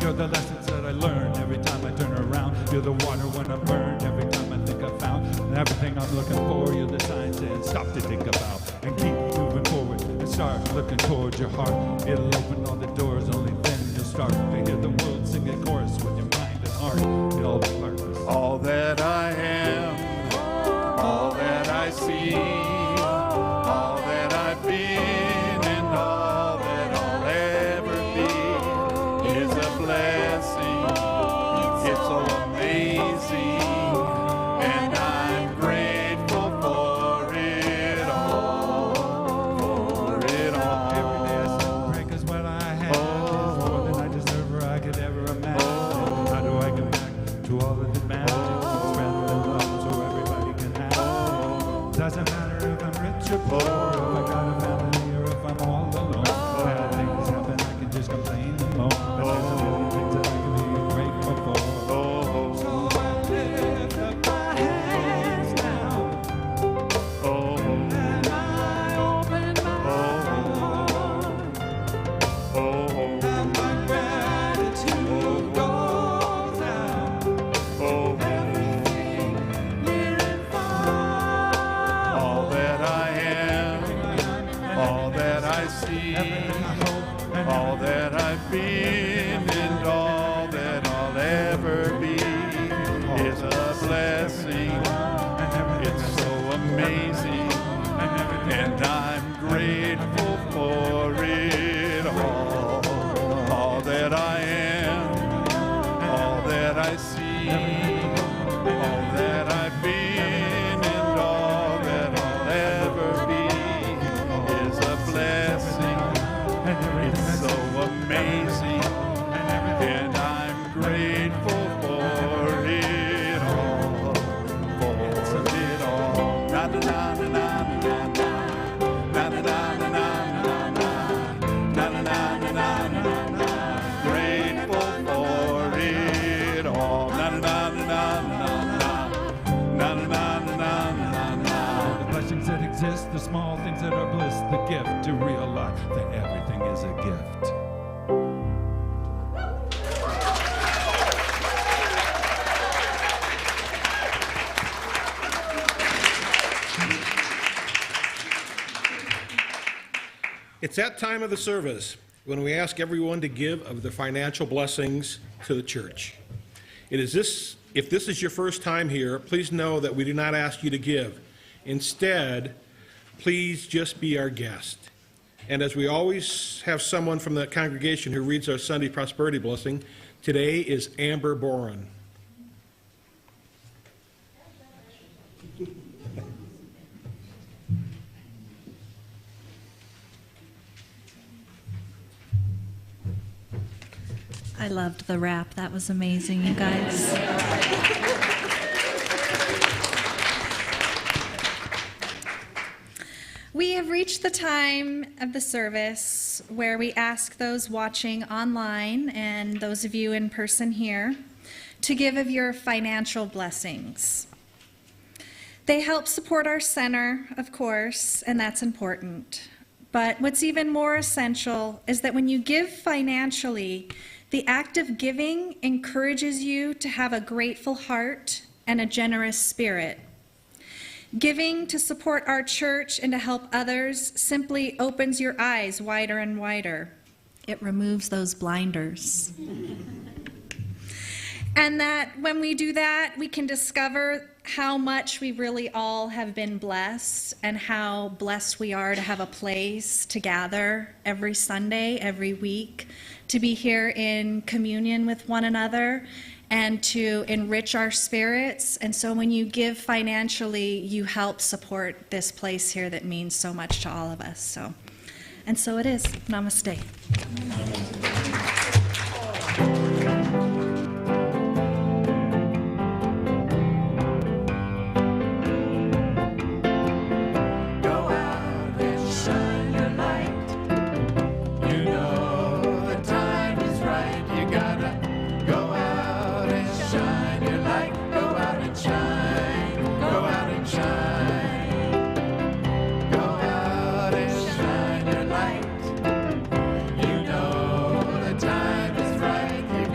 You're the lessons that I learn every time I turn around. You're the water when I'm burned every time I think I found. And everything I'm looking for, you're the sign saying stop to think about. And keep moving forward and start looking towards your heart. It'll open all the doors, only then you'll start to hear the world sing a chorus with your mind and heart. It all purpose. All that I am, all that I see, all that I've been and all that I'll ever be is a blessing. It's so amazing, Doesn't matter if I'm rich or poor, if I got a family or if I'm all alone. Bad things happen, I can just complain and moan. But there's a million things that I can be grateful for. So I lift up my hands now, and I open my heart, and my gratitude goes out. Everything near and far. All that I am, all that I see, all that I've been, and all that I'll ever be is a blessing. It's so amazing, and I'm grateful for it all. All that I am, all that I see, all that I've been, and all that I'll ever be is a blessing. It's so amazing, and I'm grateful for it all. For it all. Na na na na na na na na na na na na na na na na na. Grateful for it all. Na na na na na na na na na na na. The blessings that exist, the small things that are bliss, the gift to realize that everything is a gift. It's that time of the service when we ask everyone to give of their financial blessings to the church. If this is your first time here, please know that we do not ask you to give. Instead, please just be our guest. And as we always have someone from the congregation who reads our Sunday prosperity blessing, today is Amber Boren. I loved the rap. That was amazing, you guys. We have reached the time of the service where we ask those watching online and those of you in person here to give of your financial blessings. They help support our center, of course, and that's important. But what's even more essential is that when you give financially, the act of giving encourages you to have a grateful heart and a generous spirit. Giving to support our church and to help others simply opens your eyes wider and wider. It removes those blinders. And that when we do that, we can discover how much we really all have been blessed and how blessed we are to have a place to gather every Sunday, every week, to be here in communion with one another and to enrich our spirits. And so when you give financially, you help support this place here that means so much to all of us. And so it is. Namaste. You know the time is right. You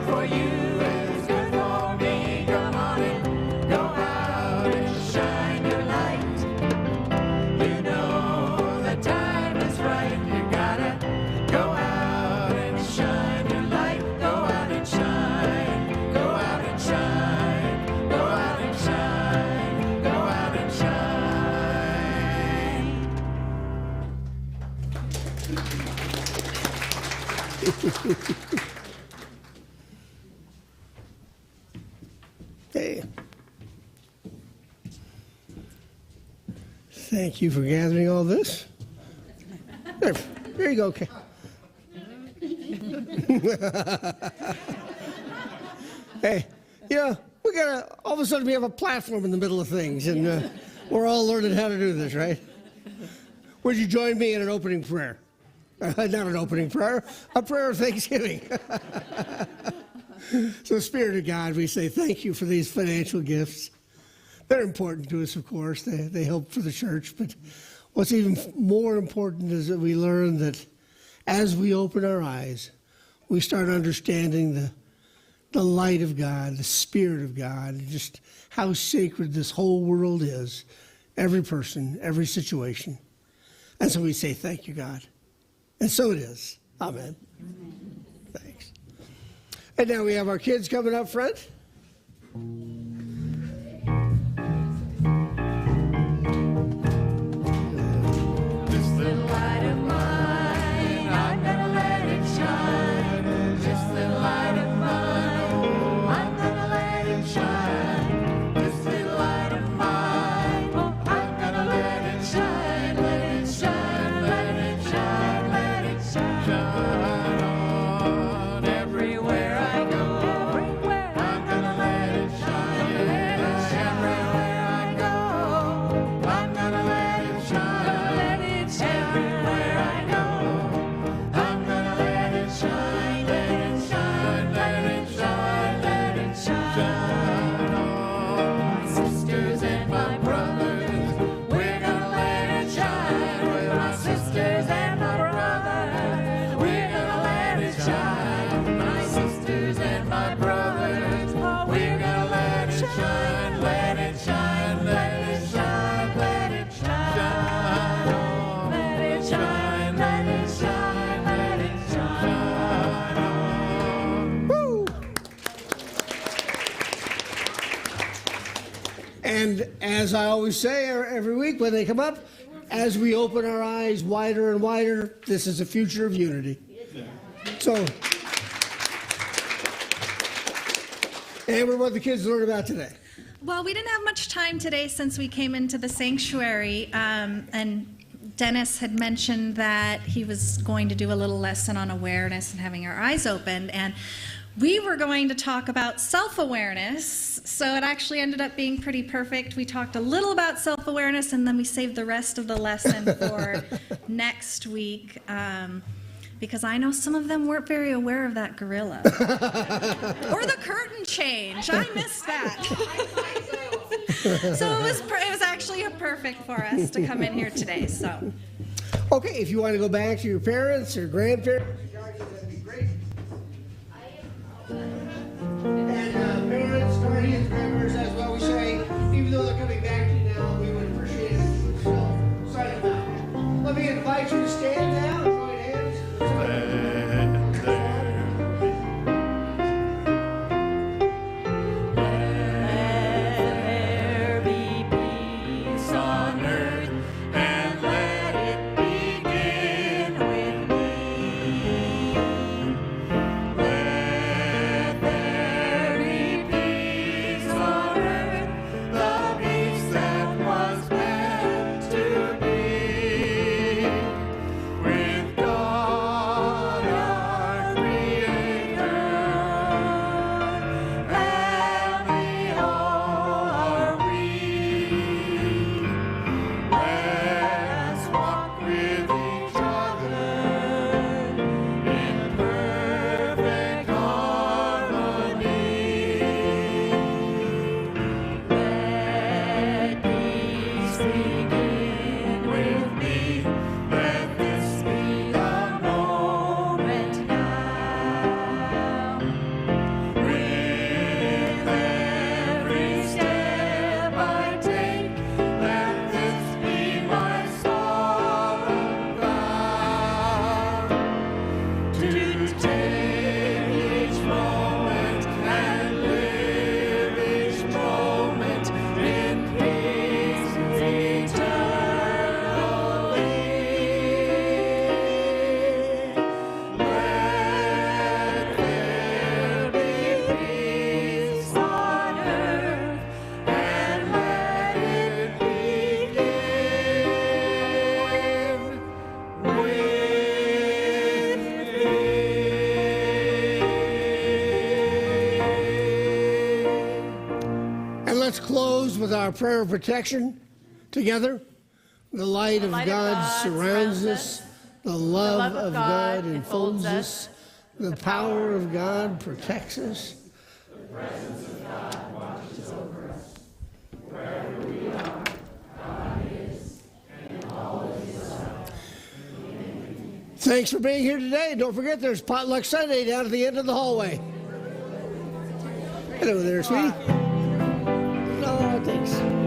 good for you is good for me. Come on and go out and shine your light. You know the time is right. You gotta go out and shine your light. Go out and shine. Go out and shine. Go out and shine. Go out and shine. Hey. Thank you for gathering all this. There you go, Kay. Hey, we gotta, all of a sudden we have a platform in the middle of things, and we're all learning how to do this, right? Would you join me in an opening prayer? Not an opening prayer, a prayer of thanksgiving. So, Spirit of God, we say thank you for these financial gifts. They're important to us, of course. They help for the church. But what's even more important is that we learn that as we open our eyes, we start understanding the light of God, the Spirit of God, and just how sacred this whole world is, every person, every situation. And so we say, thank you, God. And so it is. Amen. Thanks. And now we have our kids coming up front. This little light of mine, I'm gonna let it shine. This little light of mine, I'm gonna let it shine. This little light of mine, I'm gonna let it shine. Let it shine, let it shine, let it shine. Shine on everywhere I go. I'm gonna let it shine. Everywhere I go, I'm gonna let it shine. Let it shine. Everywhere I go, I'm gonna let it shine. Let it shine. Let it shine. Let it shine on my sisters and my brothers. We're gonna let it shine with my sisters and my brothers. We're gonna let it shine, my sisters and my brothers. We're gonna let it shine, let it shine, let it shine, let it shine on. Let it shine, let it shine, let it shine on. Woo! And as I always say every week when they come up, as we open our eyes wider and wider, this is a future of unity. So, Amber, what the kids learn about today? Well, we didn't have much time today since we came into the sanctuary, and Dennis had mentioned that he was going to do a little lesson on awareness and having our eyes opened, and we were going to talk about self-awareness, so it actually ended up being pretty perfect. We talked a little about self-awareness, and then we saved the rest of the lesson for next week, because I know some of them weren't very aware of that gorilla. Or the curtain change. I missed that. So it was actually perfect for us to come in here today. So. Okay, if you want to go back to your parents or grandparents, that'd be great. And parents, guardians, grandparents, as well, we say, even though they're coming back to you now, we would appreciate it if you would still sign them out. Let me invite you to stand now and join hands. There be peace on earth, and let it begin with me. let's close with our prayer of protection together. The light of God surrounds us. The love of God enfolds us. The power of God protects us. The presence of God watches over us. Wherever we are, God is, and always is. Thanks for being here today. Don't forget, there's Potluck Sunday down at the end of the hallway. Hello there, sweetie. No, thanks.